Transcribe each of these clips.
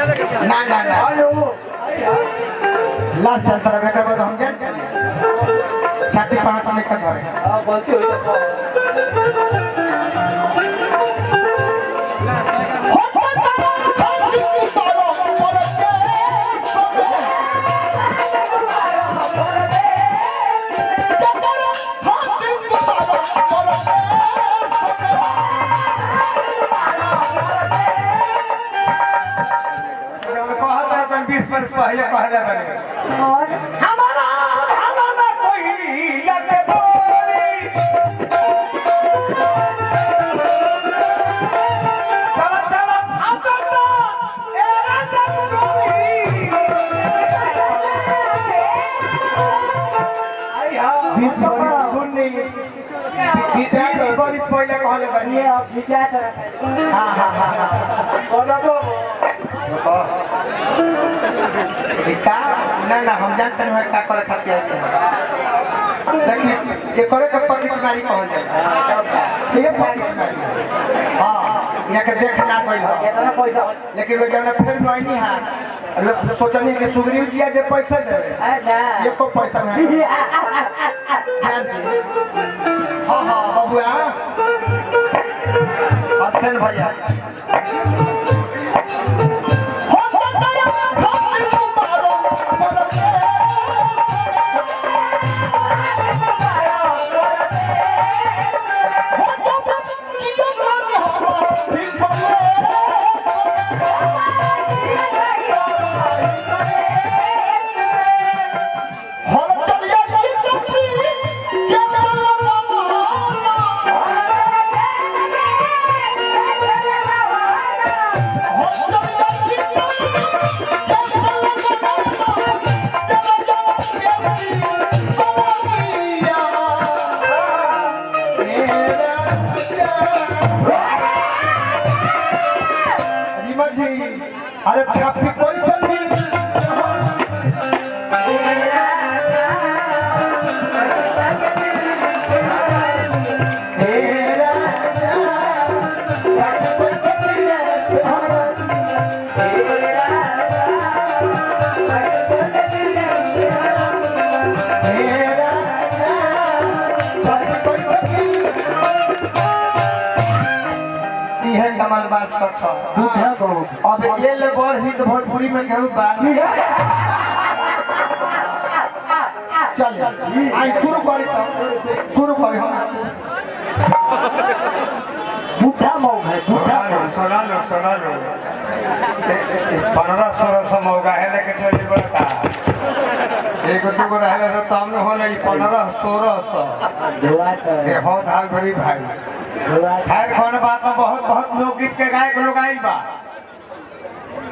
ना ना ना लास्ट चलता रहे बेटा बाद हम जान छाती पे हाथ में का धरे हां गलती होई तो पहले कहले बने हमारा कोई लगे बोली चला चला हम तो एरा जब चोरी आया 20 बरिस सुननी 20 बरिस पहले कहले बने अब विचार करा हां हां हां बोला तो का ना ना हम जानते हैं का करे खातिर आए देखिए ये करे के पति बीमारी कहल जाए ये पति बीमारी हां यहाँ के देखना कोई हो लेकिन वो जब फिर नहीं है अरे सोचनी कि सुग्रीव जी जे पैसा देवे ये को पैसा नहीं ध्यान दे हां हां बबुआ अखन भैया अरे छापी कोई संदिल कमल बास करता अब ये ले बोल ही तो भोजपुरी में कहूँ बात चल आई शुरू करी तो शुरू करी हम बूढ़ा मऊ है बूढ़ा सुना लो 1500 मौका है लेके चली बड़ा का एक दो को रहले तो तम न होले 1500 ये हो धाल भरी भाई खैर कौन बात में बहुत बहुत लोकगीत के गायक लोग आइल बा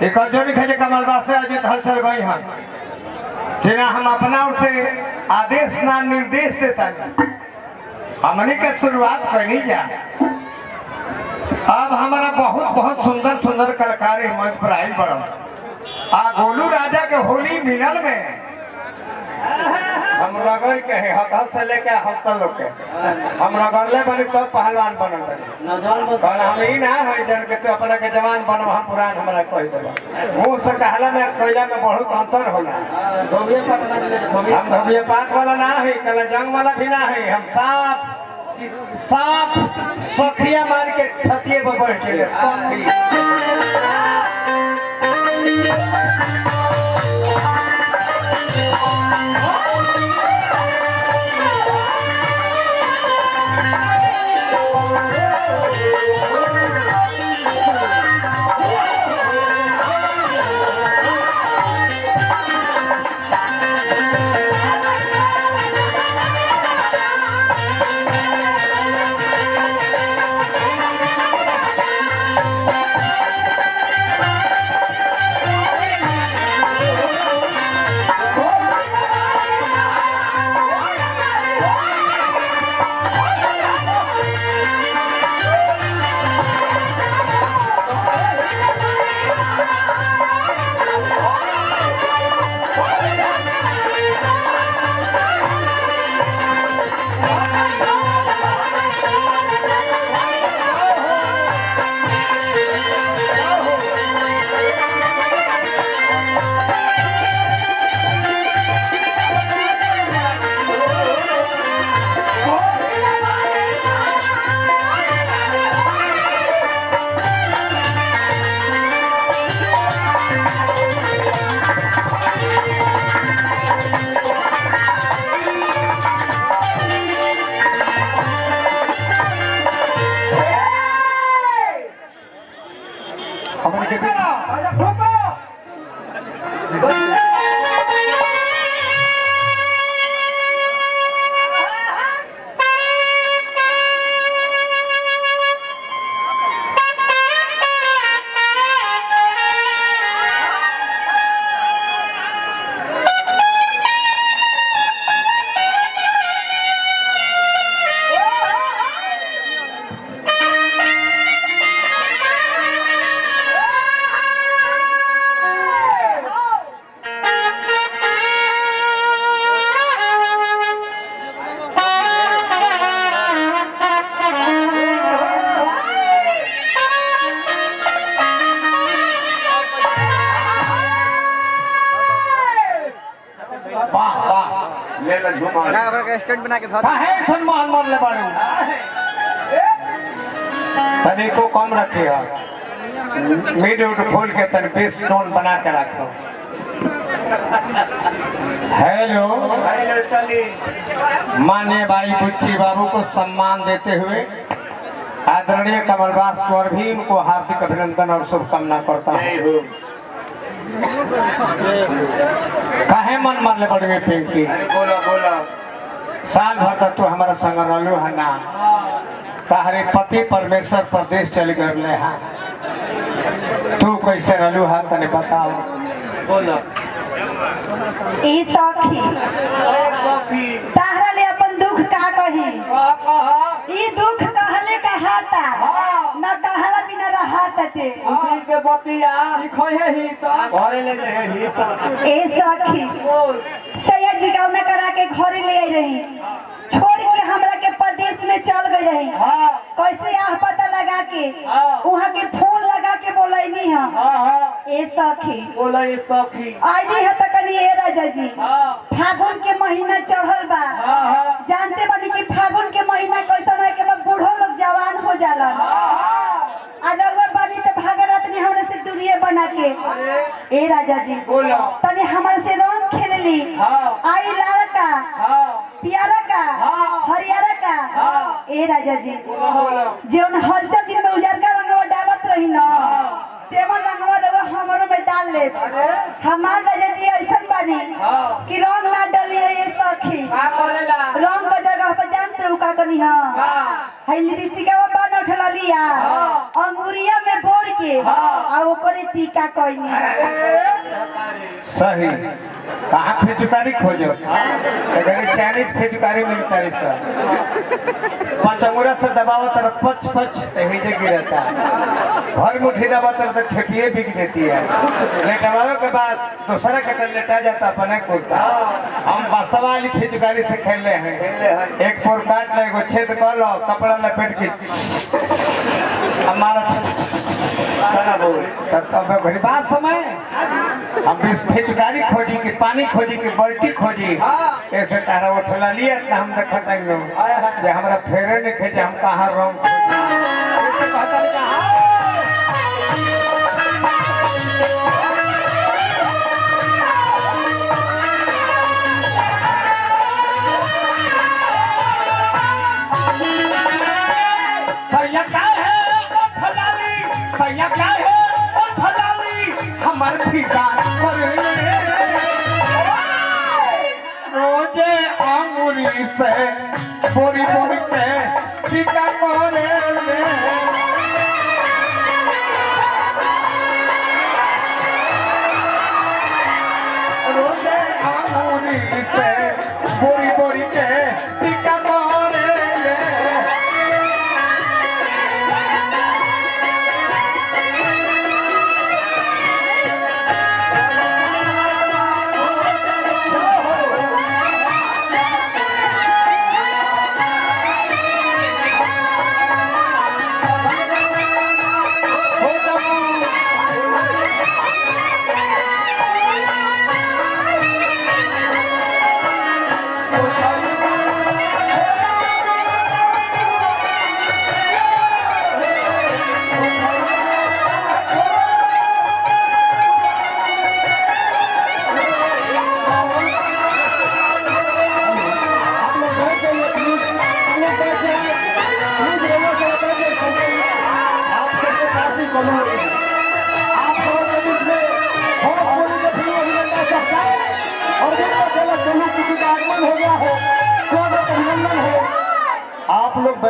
एक जोड़ी खजे कमल बास से अजित हलचल गई हैं जिन्हें हम अपना उसे आदेश ना निर्देश देता हमने के शुरुआत करनी जा अब हमारा बहुत बहुत सुंदर सुंदर कलाकार मंच पर आइल बड़ा आ गोलू राजा के होली मिलन में हम रगड़ के है हद से लेके हफ्ता लोग के हम रगड़ले बनी तो पहलवान बनल बनी कल हम ही ना है जन के तू अपना के जवान बनो हम पुरान हमरा कह देबा मुंह से कहला में कइला में बहुत अंतर होला हम धोबिया पाट वाला ना है कल जंग वाला भी ना है हम साफ सखिया मार के छतिए पर बैठ गेले सखी ले ले घुमा ना ओकरा के स्टैंड बना के धर काहे सन मान मार ले बाड़ू तनी को कम रखी है मिड उड खोल के तन 20 टोन बना के रखो हेलो माननीय भाई बुच्ची बाबू को सम्मान देते हुए आदरणीय कमलवास कुंवर भी उनको हार्दिक अभिनंदन और शुभकामना करता हूँ। काहे मन मार ले बड़े पिंकी बोला बोला साल भर तक तू हमारा संग रहलू है ना तारे पति परमेश्वर प्रदेश चल गए हा तू कैसे रहलू हा तने बताओ बोला ई सखी ताहरा ले अपन दुख का कही ई दुख कहले कहाता न कहला बिना रहाते के बतिया लिखै ही त घरे ले जाए ही त ए सखी सैयद जी गाँव में करा के घरे ले आई रही छोड़ के हमरा के प्रदेश में चल गई रही कैसे आह पता लगा के वहाँ के फोन लगा के बोलैनी है ए सखी बोला ये सखी आईनी है तो कनी ए राजा जी फागुन के महीना चढ़ल बा जानते बानी कि फागुन के महीना कैसा है कि बूढ़ो लोग जवान हो जाला अनरवा बानी तो भागरत ने हमरे से दूरिये बना के ए राजा जी बोला तने हमरे से रंग खेलली आई लाल का पियारा का हरियारा का ए राजा जी जौन हलचल दिन में उजरका रंगवा डालत रही ना तेमन रंगवा रवा हमरो में डाल ले हमार राजा जी ऐसन बानी कि रंग ना डाली है ये सखी का करेला रंग का जगह पे जानते हो का कनी हां है लिपस्टिकवा बन उठला लिया अंगूरिया में बोर के आ ओकरे टीका कइनी सही कहाँ फिचुकारी खोजो अगर चाइनीज फिचुकारी मिलता है सर पांच अंगूरा से दबाव तरफ पच पच तहीजे गिरता भर मुट्ठी दबा तरफ तक खेपिए बिक देती है लेटवावे के बाद दूसरा के तर लेटा जाता अपने खुलता हम बसवा वाली फिचुकारी से खेल रहे हैं एक पोर काट ले एगो छेद कर लो कपड़ा लपेट के हमारा तब घड़ी बात समय हम फिचकारी खोजी कि पानी खोजी कि बल्टी खोजी ऐसे तारा उठला लिया तो हम देखत जे हमरा फेरे नहीं खेजे हम कहाँ रंग हमार फीका रोजे अंगूरी से बोरी बोरी के टीका करे रोजे अंगूरी से बोरी बोरी के टीका करे आप लोग